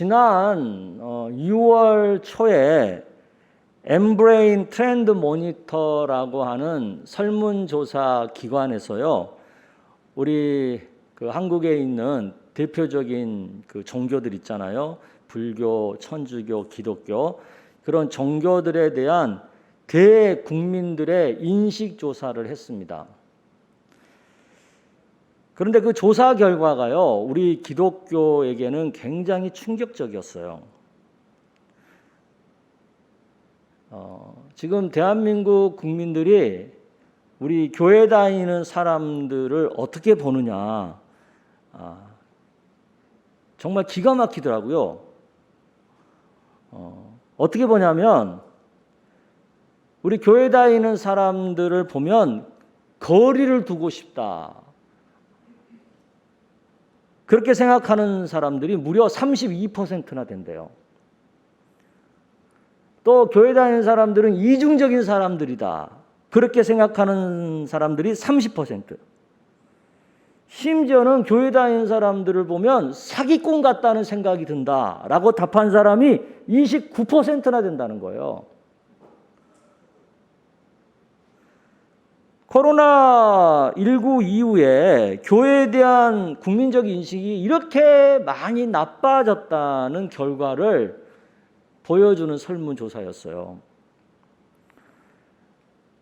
지난 2월 초에 엠브레인 트렌드 모니터라고 하는 설문조사 기관에서요, 우리 그 한국에 있는 대표적인 그 종교들 있잖아요. 불교, 천주교, 기독교, 그런 종교들에 대한 대국민들의 인식 조사를 했습니다. 그런데 그 조사 결과가요, 우리 기독교에게는 굉장히 충격적이었어요. 지금 대한민국 국민들이 우리 교회 다니는 사람들을 어떻게 보느냐, 정말 기가 막히더라고요. 어떻게 보냐면, 우리 교회 다니는 사람들을 보면 거리를 두고 싶다, 그렇게 생각하는 사람들이 무려 32%나 된대요. 또 교회 다니는 사람들은 이중적인 사람들이다, 그렇게 생각하는 사람들이 30%. 심지어는 교회 다니는 사람들을 보면 사기꾼 같다는 생각이 든다라고 답한 사람이 29%나 된다는 거예요. 코로나19 이후에 교회에 대한 국민적 인식이 이렇게 많이 나빠졌다는 결과를 보여주는 설문조사였어요.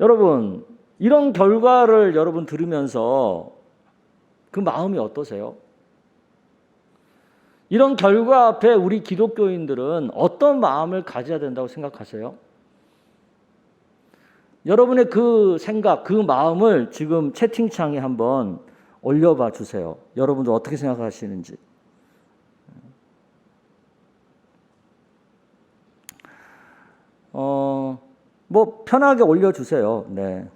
여러분, 이런 결과를 여러분 들으면서 그 마음이 어떠세요? 이런 결과 앞에 우리 기독교인들은 어떤 마음을 가져야 된다고 생각하세요? 여러분의 그 생각, 그 마음을 지금 채팅창에 한번 올려봐 주세요. 여러분들 어떻게 생각하시는지. 뭐 편하게 올려주세요. 네.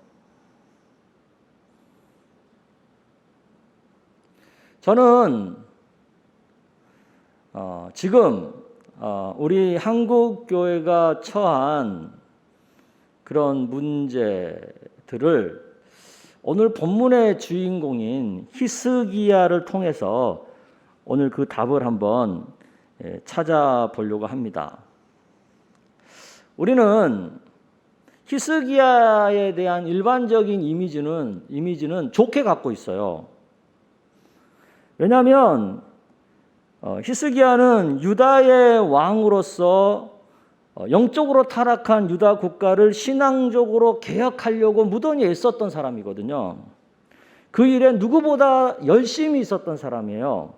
저는 지금 우리 한국 교회가 처한 그런 문제들을 오늘 본문의 주인공인 히스기야를 통해서 오늘 그 답을 한번 찾아보려고 합니다. 우리는 히스기야에 대한 일반적인 이미지는 좋게 갖고 있어요. 왜냐하면 히스기야는 유다의 왕으로서 영적으로 타락한 유다 국가를 신앙적으로 개혁하려고 무던히 애썼던 사람이거든요. 그 일에 누구보다 열심히 있었던 사람이에요.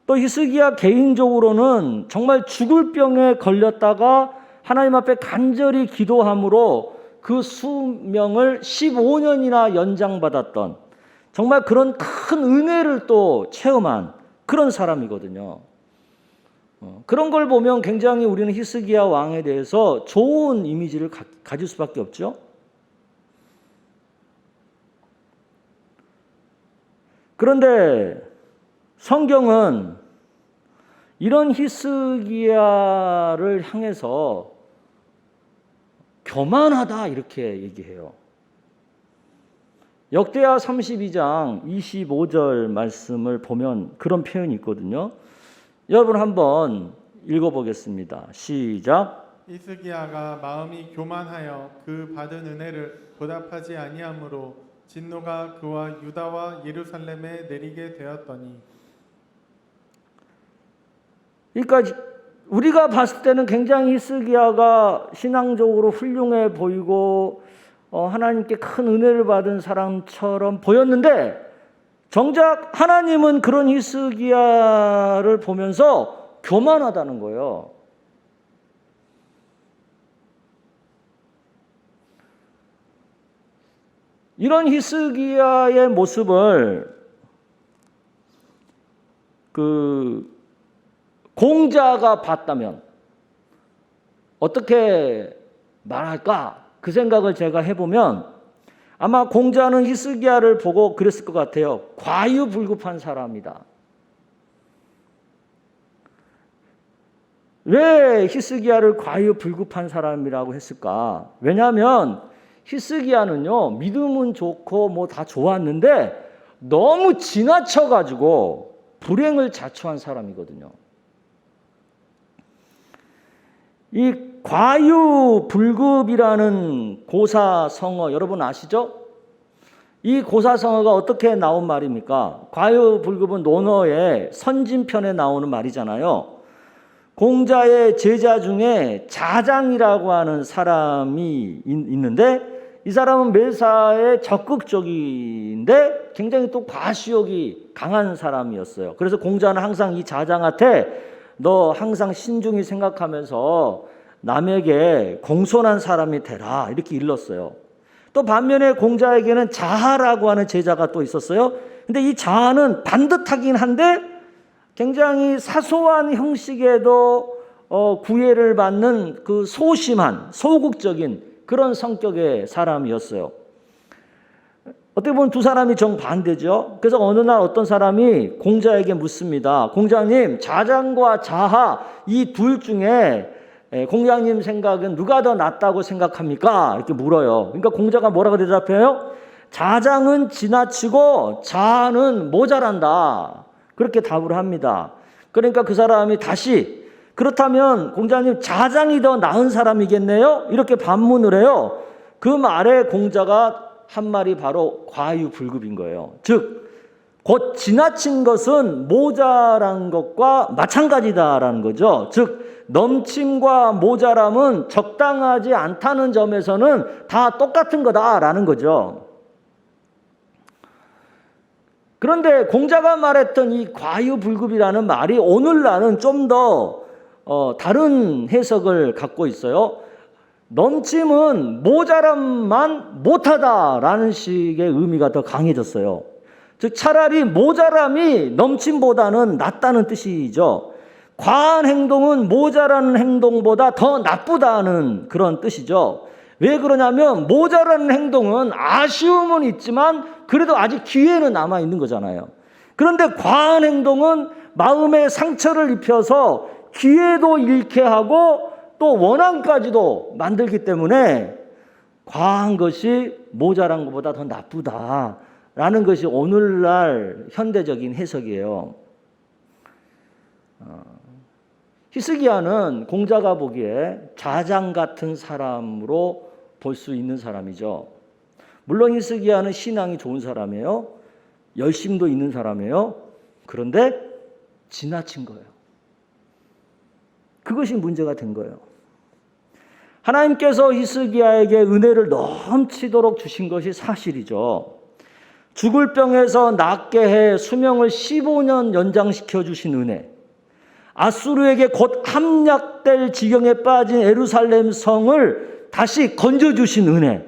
또 히스기야 개인적으로는 정말 죽을 병에 걸렸다가 하나님 앞에 간절히 기도함으로 그 수명을 15년이나 연장받았던 정말 그런 큰 은혜를 또 체험한 그런 사람이거든요. 그런 걸 보면 굉장히 우리는 히스기야 왕에 대해서 좋은 이미지를 가질 수밖에 없죠. 그런데 성경은 이런 히스기야를 향해서 교만하다 이렇게 얘기해요. 역대하 32장 25절 말씀을 보면 그런 표현이 있거든요. 여러분 한번 읽어보겠습니다. 시작. 히스기야가 마음이 교만하여 그 받은 은혜를 보답하지 아니하므로 진노가 그와 유다와 예루살렘에 내리게 되었더니. 그러니까 우리가 봤을 때는 굉장히 히스기야가 신앙적으로 훌륭해 보이고 하나님께 큰 은혜를 받은 사람처럼 보였는데, 정작 하나님은 그런 히스기야를 보면서 교만하다는 거예요. 이런 히스기야의 모습을 공자가 봤다면 어떻게 말할까? 그 생각을 제가 해보면 아마 공자는 히스기야를 보고 그랬을 것 같아요. 과유불급한 사람이다. 왜 히스기야를 과유불급한 사람이라고 했을까? 왜냐하면 히스기야는요, 믿음은 좋고 뭐 다 좋았는데 너무 지나쳐가지고 불행을 자초한 사람이거든요. 이 과유불급이라는 고사성어 여러분 아시죠? 이 고사성어가 어떻게 나온 말입니까? 과유불급은 논어의 선진편에 나오는 말이잖아요. 공자의 제자 중에 자장이라고 하는 사람이 있는데 이 사람은 매사에 적극적인데 굉장히 또 과시욕이 강한 사람이었어요. 그래서 공자는 항상 이 자장한테 너 항상 신중히 생각하면서 남에게 공손한 사람이 되라 이렇게 일렀어요. 또 반면에 공자에게는 자하라고 하는 제자가 또 있었어요. 근데 이 자하는 반듯하긴 한데 굉장히 사소한 형식에도 구애를 받는 그 소심한 소극적인 그런 성격의 사람이었어요. 어떻게 보면 두 사람이 정반대죠. 그래서 어느 날 어떤 사람이 공자에게 묻습니다. 공자님, 자장과 자하 이 둘 중에 공자님 생각은 누가 더 낫다고 생각합니까? 이렇게 물어요. 그러니까 공자가 뭐라고 대답해요? 자장은 지나치고 자하는 모자란다. 그렇게 답을 합니다. 그러니까 그 사람이 다시 그렇다면 공자님 자장이 더 나은 사람이겠네요? 이렇게 반문을 해요. 그 말에 공자가 한 말이 바로 과유불급인 거예요. 즉, 곧 지나친 것은 모자란 것과 마찬가지다라는 거죠. 즉, 넘침과 모자람은 적당하지 않다는 점에서는 다 똑같은 거다라는 거죠. 그런데 공자가 말했던 이 과유불급이라는 말이 오늘날은 좀 더 다른 해석을 갖고 있어요. 넘침은 모자람만 못하다라는 식의 의미가 더 강해졌어요. 즉 차라리 모자람이 넘침보다는 낫다는 뜻이죠. 과한 행동은 모자라는 행동보다 더 나쁘다는 그런 뜻이죠. 왜 그러냐면 모자라는 행동은 아쉬움은 있지만 그래도 아직 기회는 남아 있는 거잖아요. 그런데 과한 행동은 마음에 상처를 입혀서 기회도 잃게 하고 또 원한까지도 만들기 때문에 과한 것이 모자란 것보다 더 나쁘다라는 것이 오늘날 현대적인 해석이에요. 히스기야는 공자가 보기에 자장 같은 사람으로 볼 수 있는 사람이죠. 물론 히스기야는 신앙이 좋은 사람이에요. 열심도 있는 사람이에요. 그런데 지나친 거예요. 그것이 문제가 된 거예요. 하나님께서 히스기야에게 은혜를 넘치도록 주신 것이 사실이죠. 죽을 병에서 낫게 해 수명을 15년 연장시켜 주신 은혜, 아수르에게 곧 함락될 지경에 빠진 예루살렘 성을 다시 건져주신 은혜,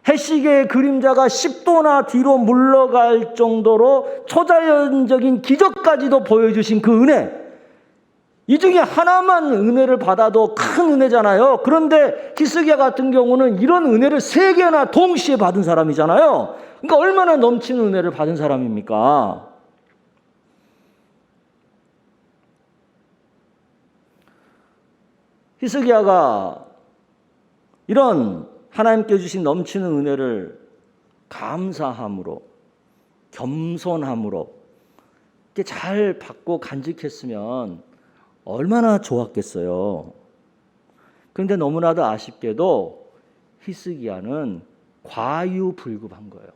해시계의 그림자가 10도나 뒤로 물러갈 정도로 초자연적인 기적까지도 보여주신 그 은혜, 이 중에 하나만 은혜를 받아도 큰 은혜잖아요. 그런데 히스기야 같은 경우는 이런 은혜를 3개나 동시에 받은 사람이잖아요. 그러니까 얼마나 넘치는 은혜를 받은 사람입니까? 히스기야가 이런 하나님께 주신 넘치는 은혜를 감사함으로, 겸손함으로 이렇게 잘 받고 간직했으면 얼마나 좋았겠어요. 그런데 너무나도 아쉽게도 히스기야는 과유불급한 거예요.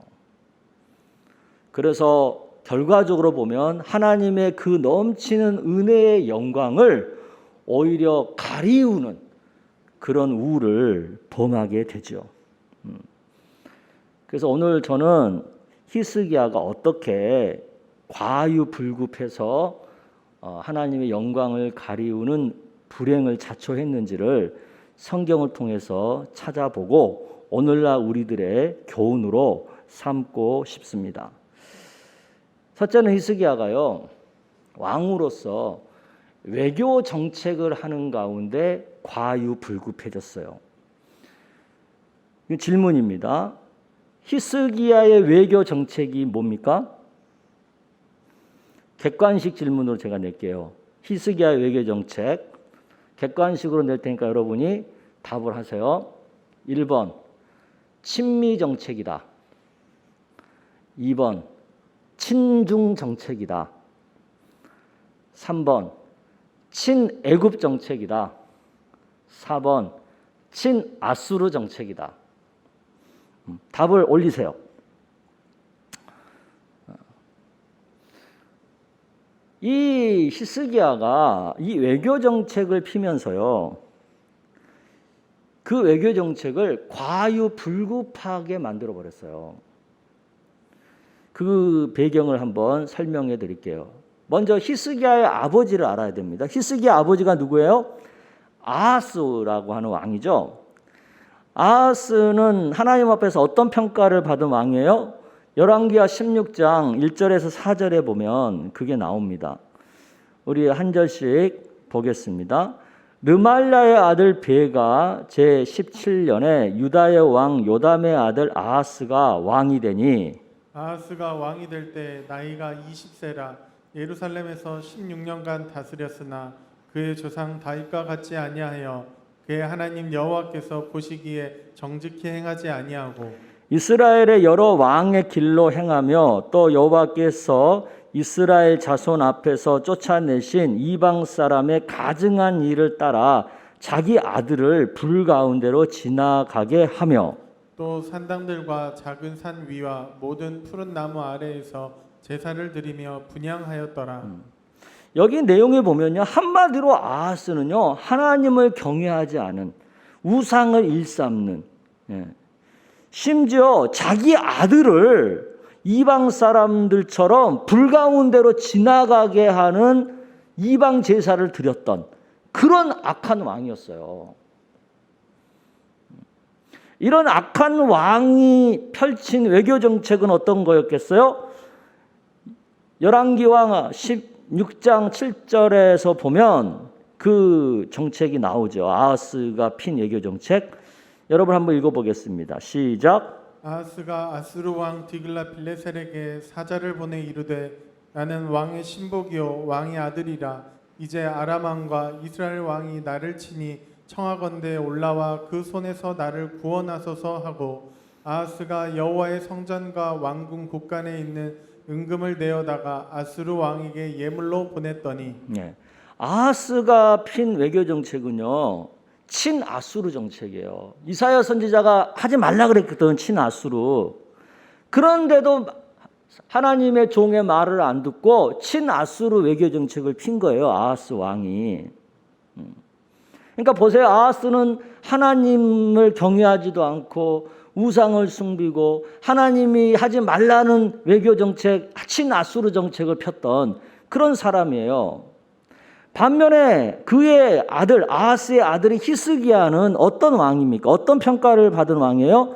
그래서 결과적으로 보면 하나님의 그 넘치는 은혜의 영광을 오히려 가리우는 그런 우를 범하게 되죠. 그래서 오늘 저는 히스기야가 어떻게 과유불급해서 하나님의 영광을 가리우는 불행을 자초했는지를 성경을 통해서 찾아보고 오늘날 우리들의 교훈으로 삼고 싶습니다. 첫째는 히스기야가요, 왕으로서 외교 정책을 하는 가운데 과유불급해졌어요. 질문입니다. 히스기야의 외교 정책이 뭡니까? 객관식 질문으로 제가 낼게요. 히스기야의 외교 정책 객관식으로 낼 테니까 여러분이 답을 하세요. 1번 친미 정책이다. 2번 친중 정책이다. 3번 친애굽 정책이다. 4번 친아수르 정책이다. 답을 올리세요. 이 히스기야가 이 외교 정책을 피면서요, 그 외교 정책을 과유불급하게 만들어 버렸어요. 그 배경을 한번 설명해 드릴게요. 먼저 히스기야의 아버지를 알아야 됩니다. 히스기야 아버지가 누구예요? 아하스라고 하는 왕이죠. 아하스는 하나님 앞에서 어떤 평가를 받은 왕이에요? 열왕기하 16장 1절에서 4절에 보면 그게 나옵니다. 우리 한 절씩 보겠습니다. 르말랴의 아들 베가 제17년에 유다의 왕 요담의 아들 아하스가 왕이 되니, 아하스가 왕이 될 때 나이가 20세라 예루살렘에서 16년간 다스렸으나 그의 조상 다윗과 같지 아니하여 그의 하나님 여호와께서 보시기에 정직히 행하지 아니하고 이스라엘의 여러 왕의 길로 행하며 또 여호와께서 이스라엘 자손 앞에서 쫓아내신 이방 사람의 가증한 일을 따라 자기 아들을 불 가운데로 지나가게 하며 또 산당들과 작은 산 위와 모든 푸른 나무 아래에서 제사를 드리며 분향하였더라. 여기 내용에 보면요, 한마디로 아하스는요, 하나님을 경외하지 않은, 우상을 일삼는, 심지어 자기 아들을 이방 사람들처럼 불 가운데로 지나가게 하는 이방 제사를 드렸던 그런 악한 왕이었어요. 이런 악한 왕이 펼친 외교 정책은 어떤 거였겠어요? 열왕기하 16장 7절에서 보면 그 정책이 나오죠. 아하스가 핀 외교 정책. 여러분 한번 읽어보겠습니다. 시작. 아하스가 아수르 왕 디글라빌레셀에게 사자를 보내 이르되 나는 왕의 신복이요 왕의 아들이라. 이제 아람 왕과 이스라엘 왕이 나를 치니 청하건대 올라와 그 손에서 나를 구원하소서 하고, 아하스가 여호와의 성전과 왕궁 곳간에 있는 은금을 내어다가 아수르 왕에게 예물로 보냈더니, 아하스가 핀 외교 정책은요, 친아수르 정책이에요. 이사야 선지자가 하지 말라 그랬거든, 친아수르. 그런데도 하나님의 종의 말을 안 듣고 친아수르 외교 정책을 핀 거예요, 아하스 왕이. 그러니까 보세요, 아하스는 하나님을 경외하지도 않고 우상을 숨기고 하나님이 하지 말라는 외교 정책, 친아수르 정책을 폈던 그런 사람이에요. 반면에 그의 아들, 아하스의 아들이 히스기야는 어떤 왕입니까? 어떤 평가를 받은 왕이에요?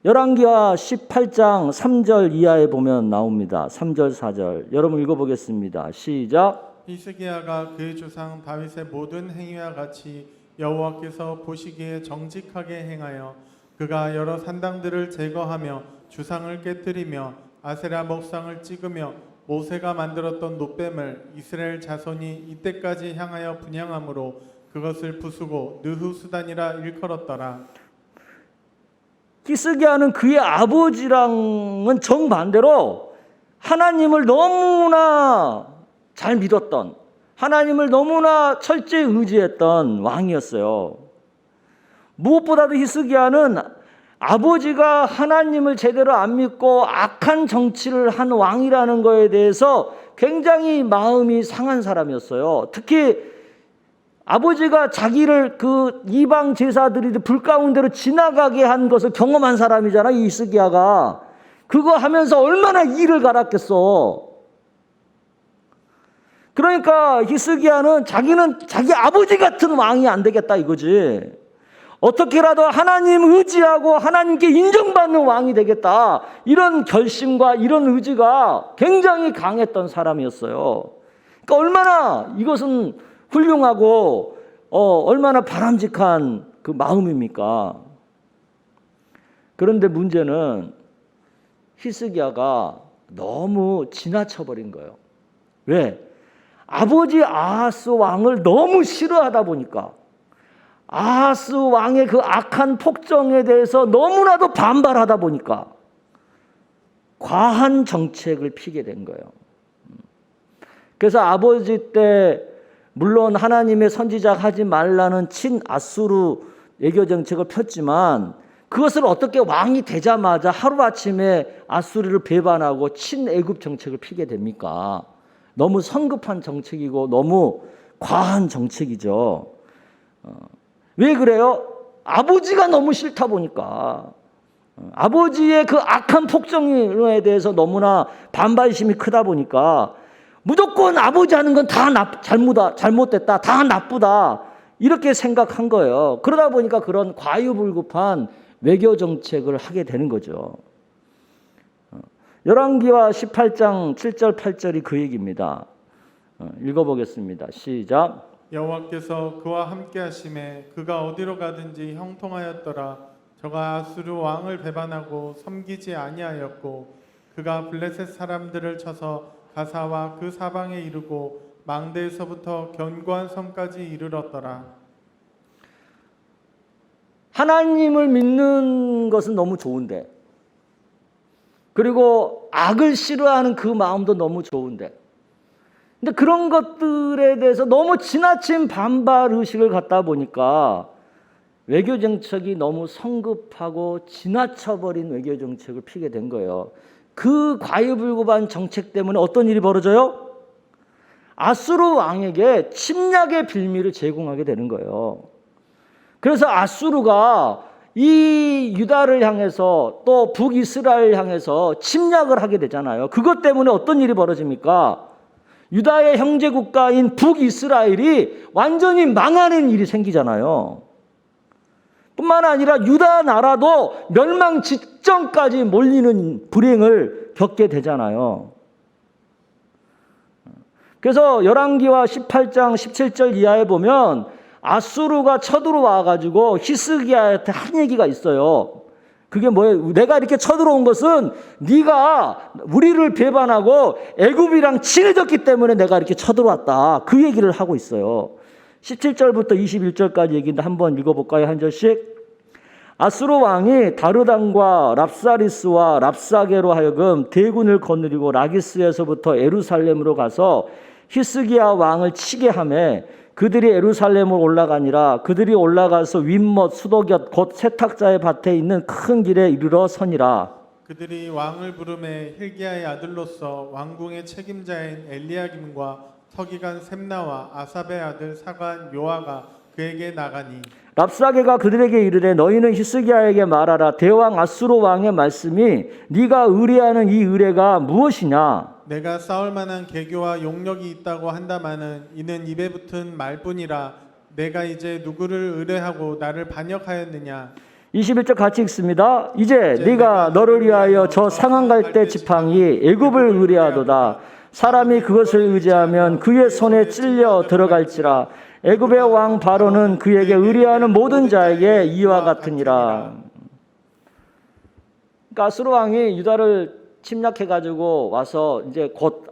열왕기하 18장 3절 이하에 보면 나옵니다. 3절, 4절. 여러분 읽어보겠습니다. 시작. 히스기야가 그의 조상 다윗의 모든 행위와 같이 여호와께서 보시기에 정직하게 행하여 그가 여러 산당들을 제거하며 주상을 깨뜨리며 아세라 목상을 찍으며 모세가 만들었던 놋뱀을 이스라엘 자손이 이때까지 향하여 분향함으로 그것을 부수고 느후수단이라 일컬었더라. 히스기야는 그의 아버지랑은 정반대로 하나님을 너무나 잘 믿었던, 하나님을 너무나 철저히 의지했던 왕이었어요. 무엇보다도 히스기야는 아버지가 하나님을 제대로 안 믿고 악한 정치를 한 왕이라는 것에 대해서 굉장히 마음이 상한 사람이었어요. 특히 아버지가 자기를 그 이방 제사들이 불 가운데로 지나가게 한 것을 경험한 사람이잖아, 이 히스기야가. 그거 하면서 얼마나 이를 갈았겠어. 그러니까 히스기야는 자기는 자기 아버지 같은 왕이 안 되겠다 이거지. 어떻게라도 하나님 의지하고 하나님께 인정받는 왕이 되겠다. 이런 결심과 이런 의지가 굉장히 강했던 사람이었어요. 그러니까 얼마나 이것은 훌륭하고 얼마나 바람직한 그 마음입니까? 그런데 문제는 히스기야가 너무 지나쳐버린 거예요. 왜? 아버지 아하스 왕을 너무 싫어하다 보니까, 아하스 왕의 그 악한 폭정에 대해서 너무나도 반발하다 보니까 과한 정책을 피게 된 거예요. 그래서 아버지 때 물론 하나님의 선지자 하지 말라는 친아수르 외교 정책을 폈지만 그것을 어떻게 왕이 되자마자 하루아침에 아수르를 배반하고 친애굽 정책을 피게 됩니까? 너무 성급한 정책이고 너무 과한 정책이죠. 왜 그래요? 아버지가 너무 싫다 보니까 아버지의 그 악한 폭정에 대해서 너무나 반발심이 크다 보니까 무조건 아버지 하는 건 다 잘못됐다, 다 나쁘다 이렇게 생각한 거예요. 그러다 보니까 그런 과유불급한 외교 정책을 하게 되는 거죠. 열왕기와 18장 7절 8절이 그 얘기입니다. 읽어보겠습니다. 시작. 여호와께서 그와 함께 하심에 그가 어디로 가든지 형통하였더라. 저가 아수르 왕을 배반하고 섬기지 아니하였고 그가 블레셋 사람들을 쳐서 가사와 그 사방에 이르고 망대에서부터 견고한 섬까지 이르렀더라. 하나님을 믿는 것은 너무 좋은데, 그리고 악을 싫어하는 그 마음도 너무 좋은데, 근데 그런 것들에 대해서 너무 지나친 반발 의식을 갖다 보니까 외교 정책이 너무 성급하고 지나쳐버린 외교 정책을 피게 된 거예요. 그 과유불급한 정책 때문에 어떤 일이 벌어져요? 아수르 왕에게 침략의 빌미를 제공하게 되는 거예요. 그래서 아수르가 이 유다를 향해서 또 북이스라엘 향해서 침략을 하게 되잖아요. 그것 때문에 어떤 일이 벌어집니까? 유다의 형제 국가인 북이스라엘이 완전히 망하는 일이 생기잖아요. 뿐만 아니라 유다 나라도 멸망 직전까지 몰리는 불행을 겪게 되잖아요. 그래서 열왕기와 18장 17절 이하에 보면 아수르가 쳐들어와 가지고 히스기야한테 한 얘기가 있어요. 그게 뭐예요? 내가 이렇게 쳐들어온 것은 네가 우리를 배반하고 애굽이랑 친해졌기 때문에 내가 이렇게 쳐들어왔다. 그 얘기를 하고 있어요. 17절부터 21절까지 얘기인데 한번 읽어볼까요? 한 절씩. 아수르 왕이 다르단과 랍사리스와 랍사게로 하여금 대군을 거느리고 라기스에서부터 예루살렘으로 가서 히스기야 왕을 치게 하며 그들이 예루살렘으로 올라가니라. 그들이 올라가서 윗못 수도곁 곧 세탁자의 밭에 있는 큰 길에 이르러 서니라. 그들이 왕을 부르매 힐기야의 아들로서 왕궁의 책임자인 엘리야김과 서기관 셈나와 아삽의 아들 사관 요아가 그에게 나가니 랍사게가 그들에게 이르되 너희는 히스기야에게 말하라. 대왕 아수르 왕의 말씀이 네가 의뢰하는 이 의뢰가 무엇이냐? 내가 싸울 만한 계교와 용력이 있다고 한다마는 이는 입에 붙은 말뿐이라. 내가 이제 누구를 의뢰하고 나를 반역하였느냐? 21절 같이 읽습니다. 이제 네가 너를 위하여 저 상한 갈대 지팡이 애굽을 의뢰하도다. 사람이 그것을 의지하면 그의 손에 찔려 들어갈지라. 애굽의 왕 바로는 그에게 의뢰하는 모든 자에게 이와 같으니라. 그러니까 아수르 왕이 유다를 침략해 가지고 와서 이제 곧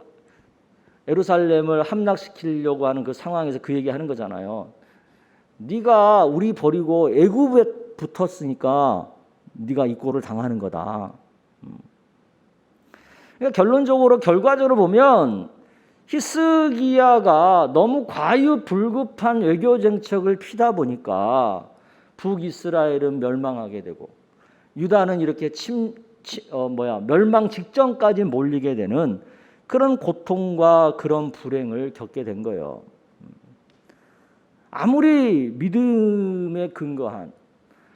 예루살렘을 함락시키려고 하는 그 상황에서 그 얘기하는 거잖아요. 네가 우리 버리고 애굽에 붙었으니까 네가 이 꼴을 당하는 거다. 그러니까 결론적으로 결과적으로 보면 히스기야가 너무 과유불급한 외교 정책을 피다 보니까 북이스라엘은 멸망하게 되고 유다는 이렇게 멸망 직전까지 몰리게 되는 그런 고통과 그런 불행을 겪게 된 거예요. 아무리 믿음에 근거한,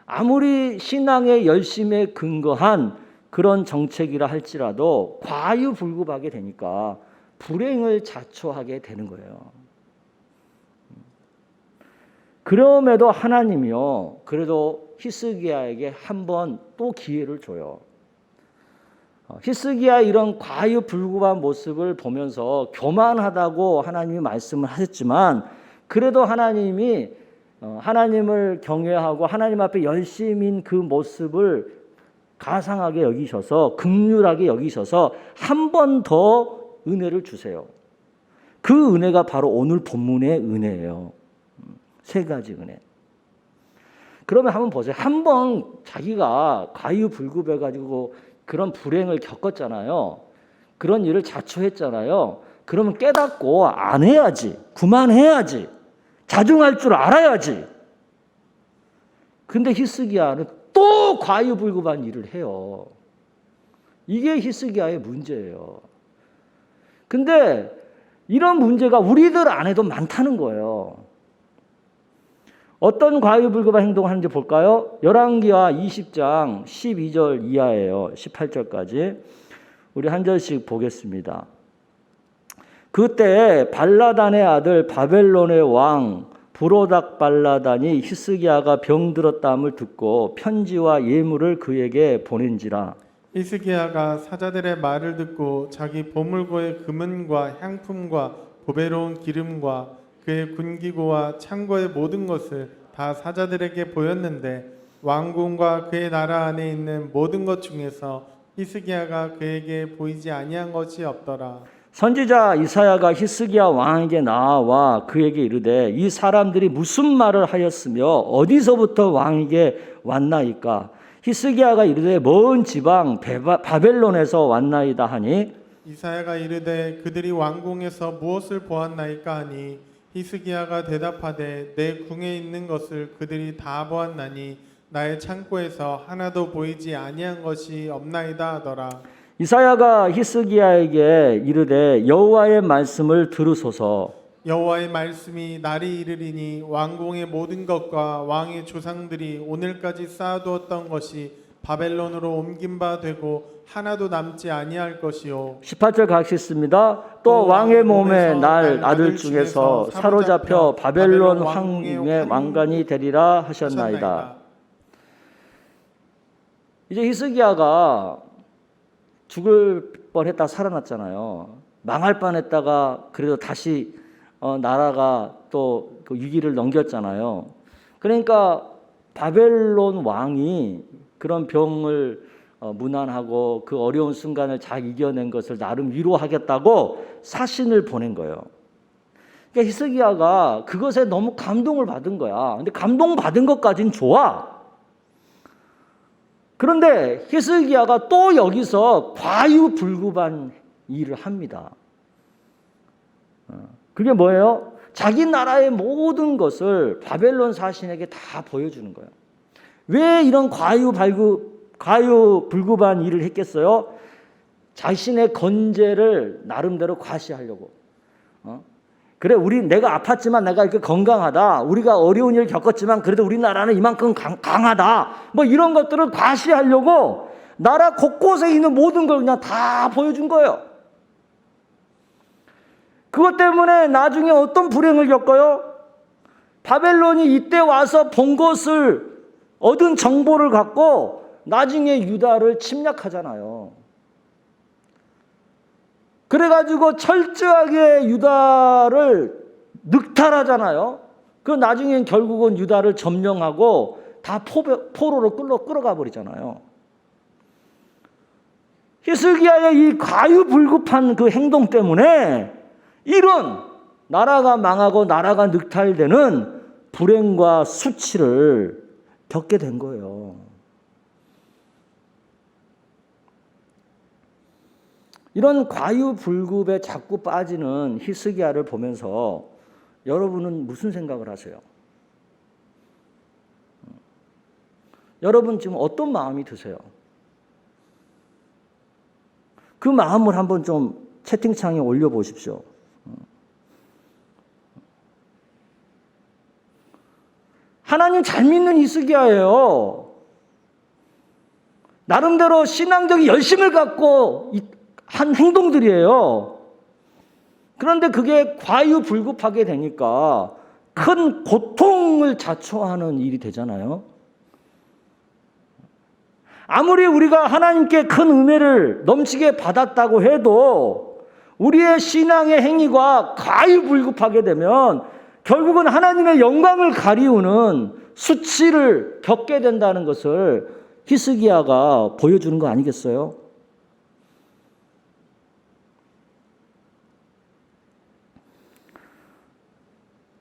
아무리 신앙의 열심에 근거한 그런 정책이라 할지라도 과유불급하게 되니까 불행을 자초하게 되는 거예요. 그럼에도 하나님이요, 그래도 히스기야에게 한 번 또 기회를 줘요. 히스기야 이런 과유불급한 모습을 보면서 교만하다고 하나님이 말씀을 하셨지만 그래도 하나님이 하나님을 경외하고 하나님 앞에 열심인 그 모습을 가상하게 여기셔서 긍휼하게 여기셔서 한 번 더 은혜를 주세요. 그 은혜가 바로 오늘 본문의 은혜예요. 세 가지 은혜. 그러면 한번 보세요. 한 번 자기가 과유불급해가지고 그런 불행을 겪었잖아요. 그런 일을 자초했잖아요. 그러면 깨닫고 안 해야지. 그만해야지. 자중할 줄 알아야지. 근데 히스기야는 또 과유불급한 일을 해요. 이게 히스기야의 문제예요. 근데 이런 문제가 우리들 안에도 많다는 거예요. 어떤 과유불급한 행동을 하는지 볼까요? 열왕기하 20장 12절 이하예요. 18절까지. 우리 한 절씩 보겠습니다. 그때 발라단의 아들 바벨론의 왕 브로닥 발라단이 히스기야가 병들었다함을 듣고 편지와 예물을 그에게 보낸지라. 히스기야가 사자들의 말을 듣고 자기 보물고의 금은과 향품과 보배로운 기름과 그의 군기고와 창고의 모든 것을 다 사자들에게 보였는데 왕궁과 그의 나라 안에 있는 모든 것 중에서 히스기야가 그에게 보이지 아니한 것이 없더라. 선지자 이사야가 히스기야 왕에게 나와 그에게 이르되 이 사람들이 무슨 말을 하였으며 어디서부터 왕에게 왔나이까? 히스기야가 이르되 먼 지방 바벨론에서 왔나이다 하니 이사야가 이르되 그들이 왕궁에서 무엇을 보았나이까 하니 히스기야가 대답하되 내 궁에 있는 것을 그들이 다 보았나니 나의 창고에서 하나도 보이지 아니한 것이 없나이다 하더라. 이사야가 히스기야에게 이르되 여호와의 말씀을 들으소서. 여호와의 말씀이 날이 이르리니 왕궁의 모든 것과 왕의 조상들이 오늘까지 쌓아두었던 것이 바벨론으로 옮긴 바 되고 하나도 남지 아니할 것이요. 18절 가겠습니다. 또 왕의 몸에 날 아들 중에서 사로잡혀 바벨론 황궁의 왕관이 되리라 하셨나이다. 이제 히스기야가 죽을 뻔했다 살아났잖아요. 망할 뻔했다가 그래도 다시 나라가 또 그 위기를 넘겼잖아요. 그러니까 바벨론 왕이 그런 병을 무난하고 그 어려운 순간을 잘 이겨낸 것을 나름 위로하겠다고 사신을 보낸 거예요. 그러니까 히스기야가 그것에 너무 감동을 받은 거야. 근데 감동받은 것까지는 좋아. 그런데 히스기야가 또 여기서 과유불급한 일을 합니다. 그게 뭐예요? 자기 나라의 모든 것을 바벨론 사신에게 다 보여주는 거예요. 왜 이런 과유불급한 일을 했겠어요? 자신의 건재를 나름대로 과시하려고. 그래, 내가 아팠지만 내가 이렇게 건강하다. 우리가 어려운 일을 겪었지만 그래도 우리나라는 이만큼 강하다. 뭐 이런 것들을 과시하려고 나라 곳곳에 있는 모든 걸 그냥 다 보여준 거예요. 그것 때문에 나중에 어떤 불행을 겪어요? 바벨론이 이때 와서 본 것을 얻은 정보를 갖고 나중에 유다를 침략하잖아요. 그래가지고 철저하게 유다를 늑탈하잖아요. 그 나중엔 결국은 유다를 점령하고 다 포로로 끌어가 버리잖아요. 히스기야의 이 과유불급한 그 행동 때문에 이런 나라가 망하고 나라가 늑탈되는 불행과 수치를 겪게 된 거예요. 이런 과유불급에 자꾸 빠지는 히스기야를 보면서 여러분은 무슨 생각을 하세요? 여러분 지금 어떤 마음이 드세요? 그 마음을 한번 좀 채팅창에 올려보십시오. 하나님 잘 믿는 히스기야예요. 나름대로 신앙적인 열심을 갖고 한 행동들이에요. 그런데 그게 과유불급하게 되니까 큰 고통을 자초하는 일이 되잖아요. 아무리 우리가 하나님께 큰 은혜를 넘치게 받았다고 해도 우리의 신앙의 행위가 과유불급하게 되면 결국은 하나님의 영광을 가리우는 수치를 겪게 된다는 것을 히스기야가 보여주는 거 아니겠어요?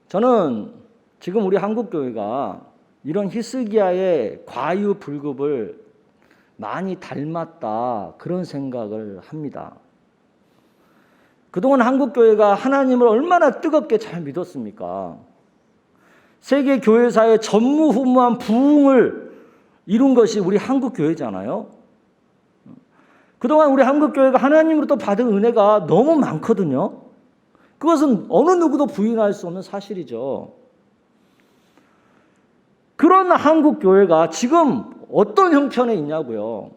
저는 지금 우리 한국교회가 이런 히스기야의 과유불급을 많이 닮았다 그런 생각을 합니다. 그동안 한국교회가 하나님을 얼마나 뜨겁게 잘 믿었습니까? 세계 교회사의 전무후무한 부흥을 이룬 것이 우리 한국교회잖아요. 그동안 우리 한국교회가 하나님으로부터 받은 은혜가 너무 많거든요. 그것은 어느 누구도 부인할 수 없는 사실이죠. 그런 한국교회가 지금 어떤 형편에 있냐고요.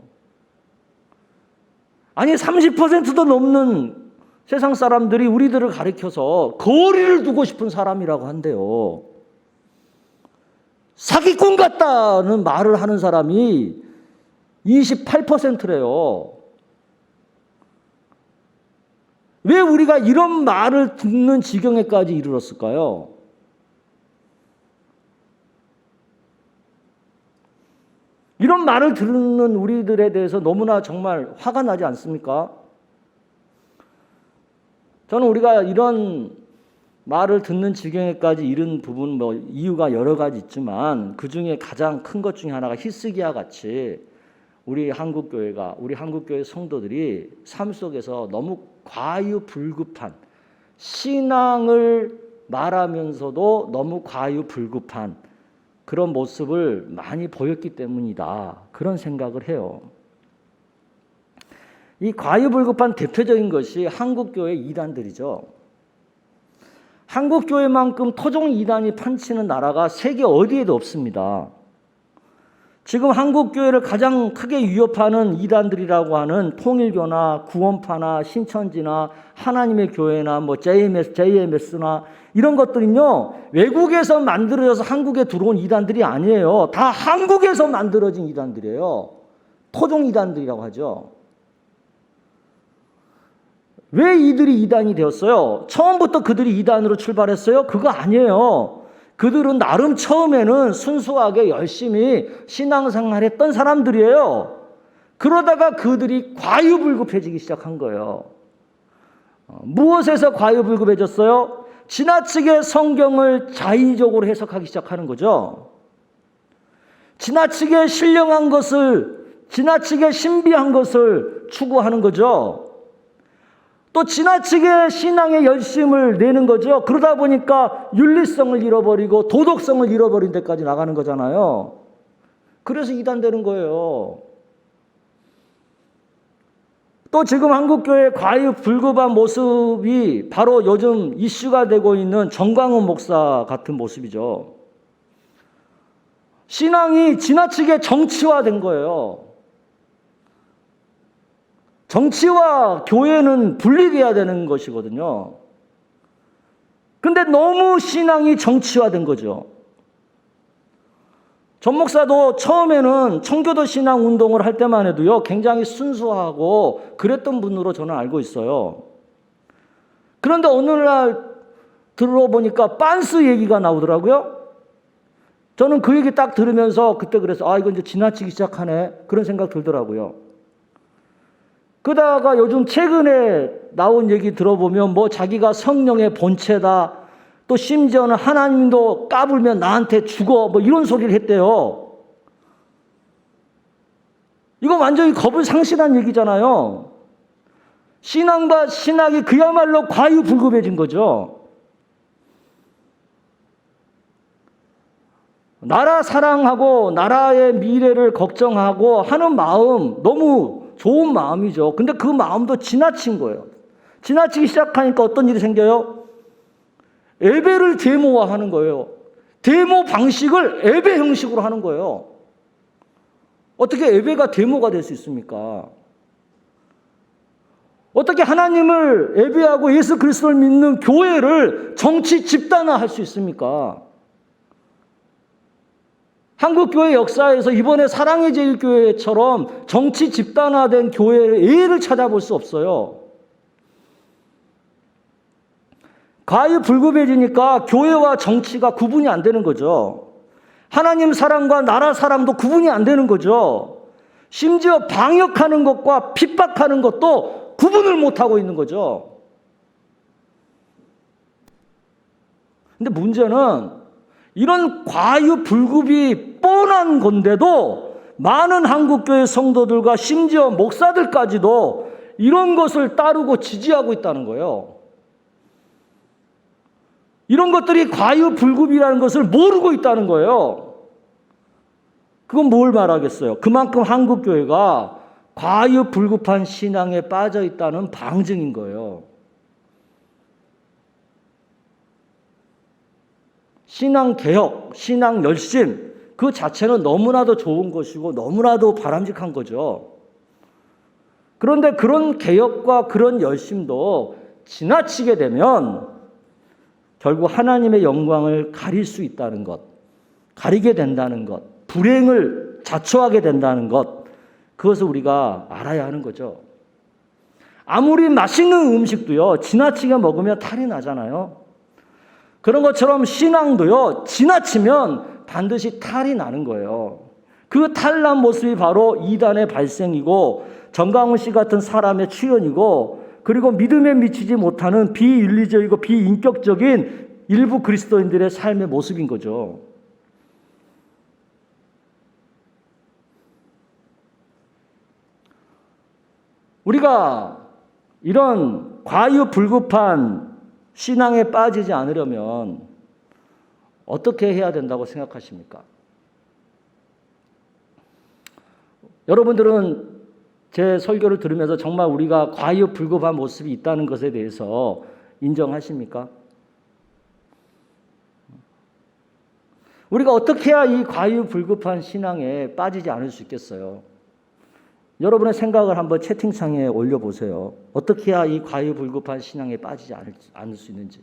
아니 30%도 넘는 세상 사람들이 우리들을 가리켜서 거리를 두고 싶은 사람이라고 한대요. 사기꾼 같다는 말을 하는 사람이 28%래요. 왜 우리가 이런 말을 듣는 지경에까지 이르렀을까요? 이런 말을 듣는 우리들에 대해서 너무나 정말 화가 나지 않습니까? 저는 우리가 이런 말을 듣는 지경에까지 이른 부분 이유가 여러 가지 있지만 그 중에 가장 큰 것 중에 하나가 히스기야 같이 우리 한국교회 성도들이 삶 속에서 너무 과유불급한 신앙을 말하면서도 너무 과유불급한 그런 모습을 많이 보였기 때문이다. 그런 생각을 해요. 이 과유불급한 대표적인 것이 한국교회 이단들이죠. 한국교회만큼 토종 이단이 판치는 나라가 세계 어디에도 없습니다. 지금 한국교회를 가장 크게 위협하는 이단들이라고 하는 통일교나 구원파나 신천지나 하나님의 교회나 JMS나 이런 것들은요, 외국에서 만들어져서 한국에 들어온 이단들이 아니에요. 다 한국에서 만들어진 이단들이에요. 토종 이단들이라고 하죠. 왜 이들이 이단이 되었어요? 처음부터 그들이 이단으로 출발했어요? 그거 아니에요. 그들은 나름 처음에는 순수하게 열심히 신앙생활했던 사람들이에요. 그러다가 그들이 과유불급해지기 시작한 거예요. 무엇에서 과유불급해졌어요? 지나치게 성경을 자의적으로 해석하기 시작하는 거죠. 지나치게 신령한 것을, 지나치게 신비한 것을 추구하는 거죠. 또 지나치게 신앙의 열심을 내는 거죠. 그러다 보니까 윤리성을 잃어버리고 도덕성을 잃어버린 데까지 나가는 거잖아요. 그래서 이단되는 거예요. 또 지금 한국교회 과유불급한 모습이 바로 요즘 이슈가 되고 있는 정광훈 목사 같은 모습이죠. 신앙이 지나치게 정치화된 거예요. 정치와 교회는 분리돼야 되는 것이거든요. 근데 너무 신앙이 정치화된 거죠. 전 목사도 처음에는 청교도 신앙 운동을 할 때만 해도요, 굉장히 순수하고 그랬던 분으로 저는 알고 있어요. 그런데 어느 날 들어보니까 빤스 얘기가 나오더라고요. 저는 그 얘기 딱 들으면서 그때 그래서 이건 이제 지나치기 시작하네. 그런 생각 들더라고요. 그러다가 요즘 최근에 나온 얘기 들어보면 자기가 성령의 본체다. 또 심지어는 하나님도 까불면 나한테 죽어. 이런 소리를 했대요. 이거 완전히 겁을 상실한 얘기잖아요. 신앙과 신학이 그야말로 과유불급해진 거죠. 나라 사랑하고 나라의 미래를 걱정하고 하는 마음 너무 좋은 마음이죠. 근데 그 마음도 지나친 거예요. 지나치기 시작하니까 어떤 일이 생겨요? 예배를 데모화하는 거예요. 데모 방식을 예배 형식으로 하는 거예요. 어떻게 예배가 데모가 될 수 있습니까? 어떻게 하나님을 예배하고 예수 그리스도를 믿는 교회를 정치 집단화할 수 있습니까? 한국교회 역사에서 이번에 사랑의 제일교회처럼 정치 집단화된 교회의 예를 찾아볼 수 없어요. 과유불급해지니까 교회와 정치가 구분이 안 되는 거죠. 하나님 사랑과 나라 사랑도 구분이 안 되는 거죠. 심지어 방역하는 것과 핍박하는 것도 구분을 못하고 있는 거죠. 근데 문제는 이런 과유불급이 뻔한 건데도 많은 한국교회 성도들과 심지어 목사들까지도 이런 것을 따르고 지지하고 있다는 거예요. 이런 것들이 과유불급이라는 것을 모르고 있다는 거예요. 그건 뭘 말하겠어요? 그만큼 한국교회가 과유불급한 신앙에 빠져 있다는 방증인 거예요. 신앙개혁, 신앙열심 그 자체는 너무나도 좋은 것이고 너무나도 바람직한 거죠. 그런데 그런 개혁과 그런 열심도 지나치게 되면 결국 하나님의 영광을 가릴 수 있다는 것, 가리게 된다는 것, 불행을 자초하게 된다는 것, 그것을 우리가 알아야 하는 거죠. 아무리 맛있는 음식도요, 지나치게 먹으면 탈이 나잖아요. 그런 것처럼 신앙도요, 지나치면 반드시 탈이 나는 거예요. 그 탈난 모습이 바로 이단의 발생이고 정강훈 씨 같은 사람의 출현이고 그리고 믿음에 미치지 못하는 비윤리적이고 비인격적인 일부 그리스도인들의 삶의 모습인 거죠. 우리가 이런 과유불급한 신앙에 빠지지 않으려면 어떻게 해야 된다고 생각하십니까? 여러분들은 제 설교를 들으면서 정말 우리가 과유불급한 모습이 있다는 것에 대해서 인정하십니까? 우리가 어떻게 해야 이 과유불급한 신앙에 빠지지 않을 수 있겠어요? 여러분의 생각을 한번 채팅창에 올려보세요. 어떻게 해야 이 과유불급한 신앙에 빠지지 않을 수 있는지.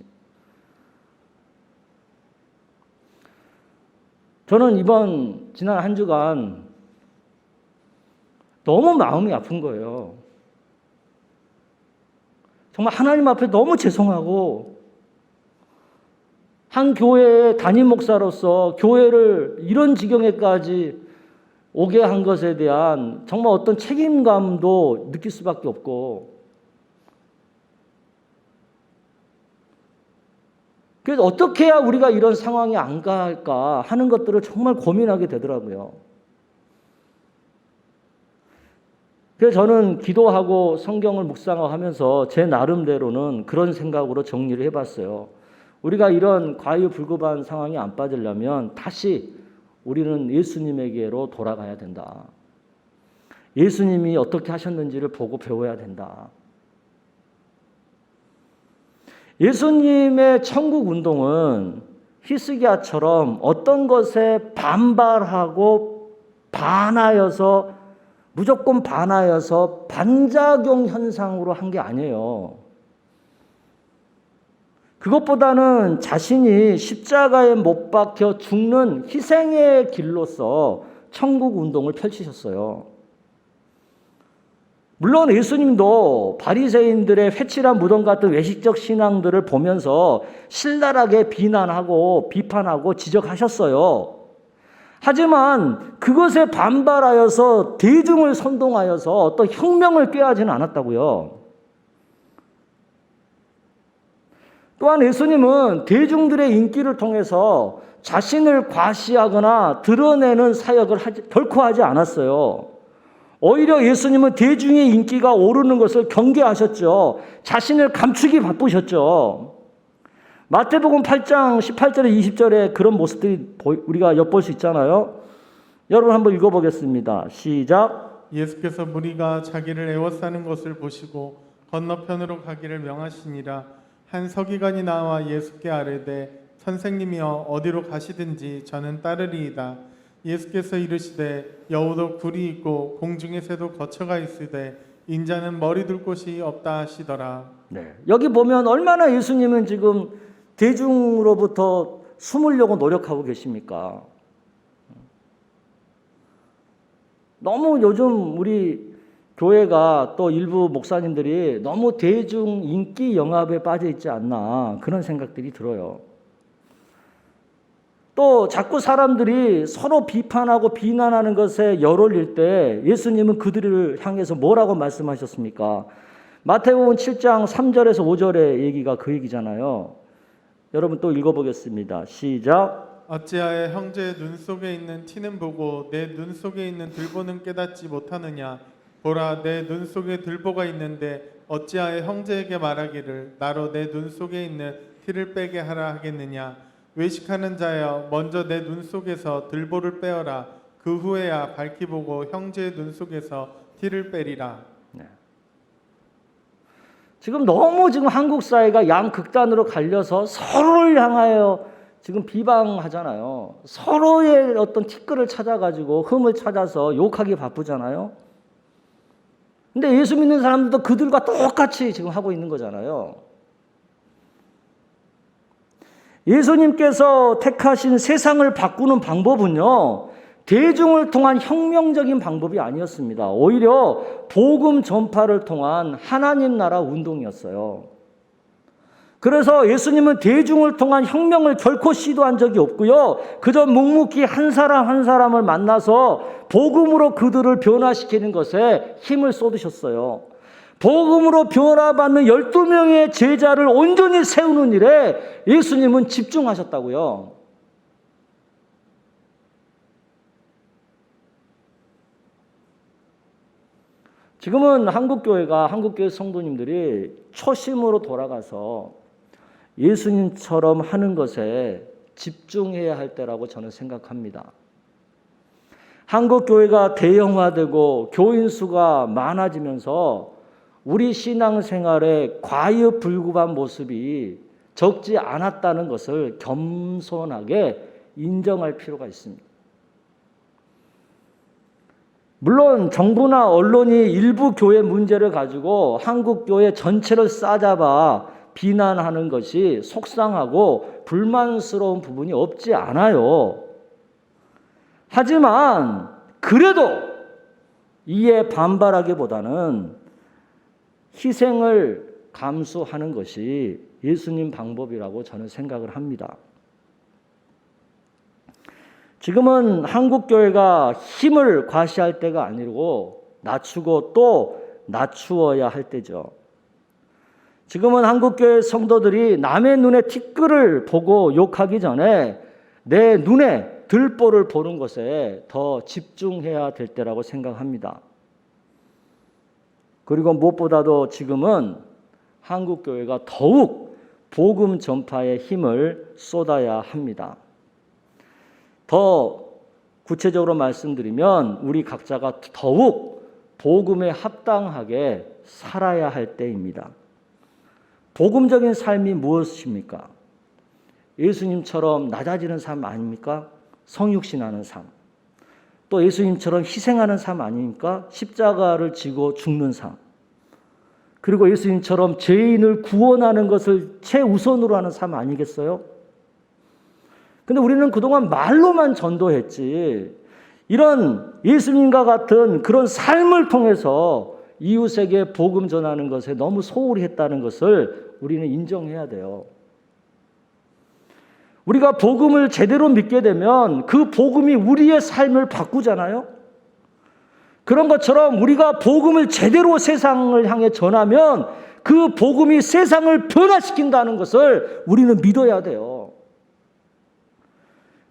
저는 지난 한 주간 너무 마음이 아픈 거예요. 정말 하나님 앞에 너무 죄송하고 한 교회의 담임 목사로서 교회를 이런 지경에까지 오게 한 것에 대한 정말 어떤 책임감도 느낄 수밖에 없고 그래서 어떻게 해야 우리가 이런 상황이 안 갈까 하는 것들을 정말 고민하게 되더라고요. 그래서 저는 기도하고 성경을 묵상하면서 제 나름대로는 그런 생각으로 정리를 해봤어요. 우리가 이런 과유불급한 상황이 안 빠지려면 다시 우리는 예수님에게로 돌아가야 된다. 예수님이 어떻게 하셨는지를 보고 배워야 된다. 예수님의 천국 운동은 히스기야처럼 어떤 것에 반발하고 무조건 반하여서 반작용 현상으로 한 게 아니에요. 그것보다는 자신이 십자가에 못 박혀 죽는 희생의 길로서 천국 운동을 펼치셨어요. 물론 예수님도 바리새인들의 회칠한 무덤 같은 외식적 신앙들을 보면서 신랄하게 비난하고 비판하고 지적하셨어요. 하지만 그것에 반발하여서 대중을 선동하여서 어떤 혁명을 꾀하지는 않았다고요. 또한 예수님은 대중들의 인기를 통해서 자신을 과시하거나 드러내는 사역을 결코 하지 않았어요. 오히려 예수님은 대중의 인기가 오르는 것을 경계하셨죠. 자신을 감추기 바쁘셨죠. 마태복음 8장 18절에 20절에 그런 모습들이 우리가 엿볼 수 있잖아요. 여러분 한번 읽어보겠습니다. 시작. 예수께서 무리가 자기를 애워싸는 것을 보시고 건너편으로 가기를 명하시니라. 한 서기관이 나와 예수께 아뢰되 선생님이여 어디로 가시든지 저는 따르리이다. 예수께서 이르시되 여우도 굴이 있고 공중의 새도 거처가 있으되 인자는 머리 둘 곳이 없다 하시더라. 네, 여기 보면 얼마나 예수님은 지금 대중으로부터 숨으려고 노력하고 계십니까? 너무 요즘 우리 교회가 또 일부 목사님들이 너무 대중 인기 영합에 빠져 있지 않나 그런 생각들이 들어요. 또 자꾸 사람들이 서로 비판하고 비난하는 것에 열 올릴 때 예수님은 그들을 향해서 뭐라고 말씀하셨습니까? 마태복음 7장 3절에서 5절의 얘기가 그 얘기잖아요. 여러분 또 읽어보겠습니다. 시작. 어찌하여 형제의 눈 속에 있는 티는 보고 내 눈 속에 있는 들보는 깨닫지 못하느냐. 보라, 내 눈 속에 들보가 있는데 어찌하여 형제에게 말하기를 나로 내 눈 속에 있는 티를 빼게 하라 하겠느냐. 외식하는 자여, 먼저 내 눈 속에서 들보를 빼어라. 그 후에야 밝히 보고 형제의 눈 속에서 티를 빼리라. 지금 너무 한국 사회가 양극단으로 갈려서 서로를 향하여 지금 비방하잖아요. 서로의 어떤 티끌을 찾아가지고 흠을 찾아서 욕하기 바쁘잖아요. 근데 예수 믿는 사람들도 그들과 똑같이 지금 하고 있는 거잖아요. 예수님께서 택하신 세상을 바꾸는 방법은요, 대중을 통한 혁명적인 방법이 아니었습니다. 오히려 복음 전파를 통한 하나님 나라 운동이었어요. 그래서 예수님은 대중을 통한 혁명을 결코 시도한 적이 없고요. 그저 묵묵히 한 사람 한 사람을 만나서 복음으로 그들을 변화시키는 것에 힘을 쏟으셨어요. 복음으로 변화받는 12명의 제자를 온전히 세우는 일에 예수님은 집중하셨다고요. 지금은 한국교회 성도님들이 초심으로 돌아가서 예수님처럼 하는 것에 집중해야 할 때라고 저는 생각합니다. 한국교회가 대형화되고 교인 수가 많아지면서 우리 신앙생활의 과유불급한 모습이 적지 않았다는 것을 겸손하게 인정할 필요가 있습니다. 물론 정부나 언론이 일부 교회 문제를 가지고 한국 교회 전체를 싸잡아 비난하는 것이 속상하고 불만스러운 부분이 없지 않아요. 하지만 그래도 이에 반발하기보다는 희생을 감수하는 것이 예수님 방법이라고 저는 생각을 합니다. 지금은 한국교회가 힘을 과시할 때가 아니고 낮추고 또 낮추어야 할 때죠. 지금은 한국교회 성도들이 남의 눈에 티끌을 보고 욕하기 전에 내 눈에 들보를 보는 것에 더 집중해야 될 때라고 생각합니다. 그리고 무엇보다도 지금은 한국교회가 더욱 복음 전파에 힘을 쏟아야 합니다. 더 구체적으로 말씀드리면 우리 각자가 더욱 복음에 합당하게 살아야 할 때입니다. 복음적인 삶이 무엇입니까? 예수님처럼 낮아지는 삶 아닙니까? 성육신하는 삶. 또 예수님처럼 희생하는 삶 아닙니까? 십자가를 지고 죽는 삶. 그리고 예수님처럼 죄인을 구원하는 것을 최우선으로 하는 삶 아니겠어요? 근데 우리는 그동안 말로만 전도했지, 이런 예수님과 같은 그런 삶을 통해서 이웃에게 복음 전하는 것에 너무 소홀히 했다는 것을 우리는 인정해야 돼요. 우리가 복음을 제대로 믿게 되면 그 복음이 우리의 삶을 바꾸잖아요. 그런 것처럼 우리가 복음을 제대로 세상을 향해 전하면 그 복음이 세상을 변화시킨다는 것을 우리는 믿어야 돼요.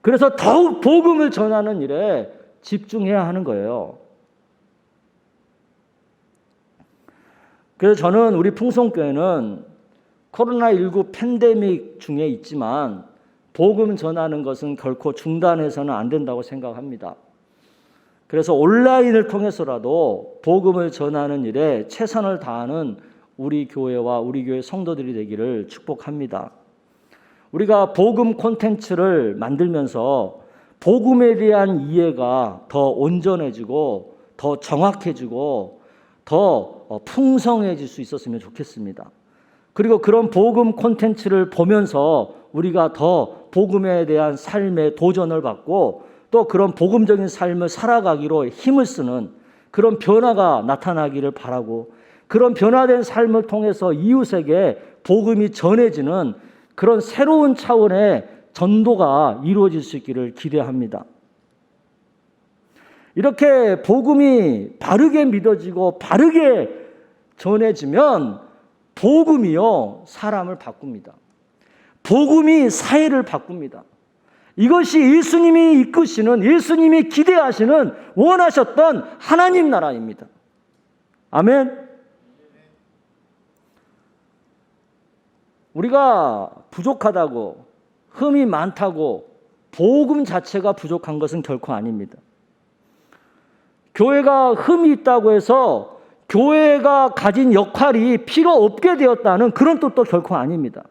그래서 더욱 복음을 전하는 일에 집중해야 하는 거예요. 그래서 저는 우리 풍성교회는 코로나19 팬데믹 중에 있지만 복음 전하는 것은 결코 중단해서는 안 된다고 생각합니다. 그래서 온라인을 통해서라도 복음을 전하는 일에 최선을 다하는 우리 교회와 우리 교회 성도들이 되기를 축복합니다. 우리가 복음 콘텐츠를 만들면서 복음에 대한 이해가 더 온전해지고 더 정확해지고 더 풍성해질 수 있었으면 좋겠습니다. 그리고 그런 복음 콘텐츠를 보면서 우리가 더 복음에 대한 삶의 도전을 받고 또 그런 복음적인 삶을 살아가기로 힘을 쓰는 그런 변화가 나타나기를 바라고, 그런 변화된 삶을 통해서 이웃에게 복음이 전해지는 그런 새로운 차원의 전도가 이루어질 수 있기를 기대합니다. 이렇게 복음이 바르게 믿어지고 바르게 전해지면 복음이요, 사람을 바꿉니다. 복음이 사회를 바꿉니다. 이것이 예수님이 이끄시는, 예수님이 기대하시는, 원하셨던 하나님 나라입니다. 아멘. 우리가 부족하다고, 흠이 많다고 복음 자체가 부족한 것은 결코 아닙니다. 교회가 흠이 있다고 해서 교회가 가진 역할이 필요 없게 되었다는 그런 뜻도 결코 아닙니다.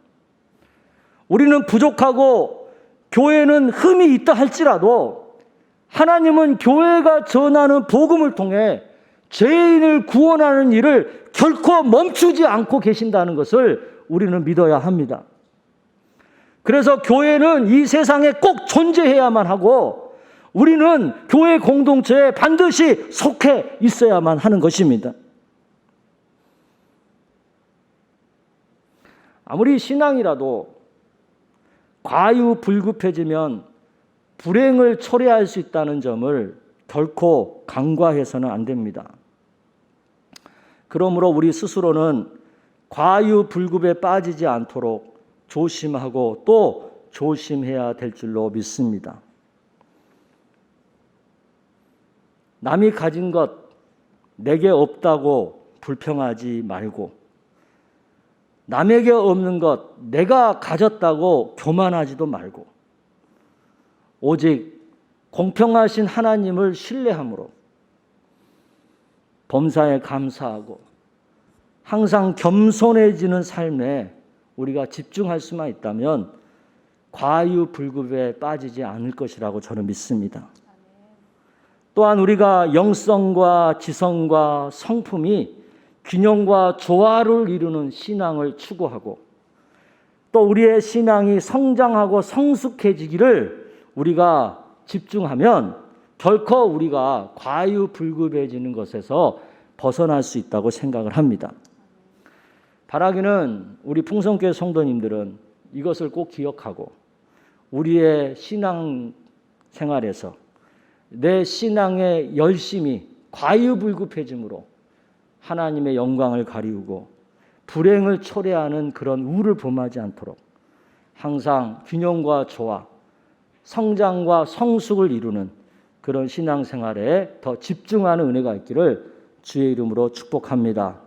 우리는 부족하고 교회는 흠이 있다 할지라도 하나님은 교회가 전하는 복음을 통해 죄인을 구원하는 일을 결코 멈추지 않고 계신다는 것을 우리는 믿어야 합니다. 그래서 교회는 이 세상에 꼭 존재해야만 하고 우리는 교회 공동체에 반드시 속해 있어야만 하는 것입니다. 아무리 신앙이라도 과유불급해지면 불행을 초래할 수 있다는 점을 결코 간과해서는 안 됩니다. 그러므로 우리 스스로는 과유불급에 빠지지 않도록 조심하고 또 조심해야 될 줄로 믿습니다. 남이 가진 것 내게 없다고 불평하지 말고, 남에게 없는 것 내가 가졌다고 교만하지도 말고, 오직 공평하신 하나님을 신뢰함으로 범사에 감사하고 항상 겸손해지는 삶에 우리가 집중할 수만 있다면 과유불급에 빠지지 않을 것이라고 저는 믿습니다. 또한 우리가 영성과 지성과 성품이 균형과 조화를 이루는 신앙을 추구하고 또 우리의 신앙이 성장하고 성숙해지기를 우리가 집중하면 결코 우리가 과유불급해지는 것에서 벗어날 수 있다고 생각을 합니다. 바라기는 우리 풍성교회 성도님들은 이것을 꼭 기억하고 우리의 신앙 생활에서 내 신앙의 열심이 과유불급해짐으로 하나님의 영광을 가리우고 불행을 초래하는 그런 우를 범하지 않도록 항상 균형과 조화, 성장과 성숙을 이루는 그런 신앙생활에 더 집중하는 은혜가 있기를 주의 이름으로 축복합니다.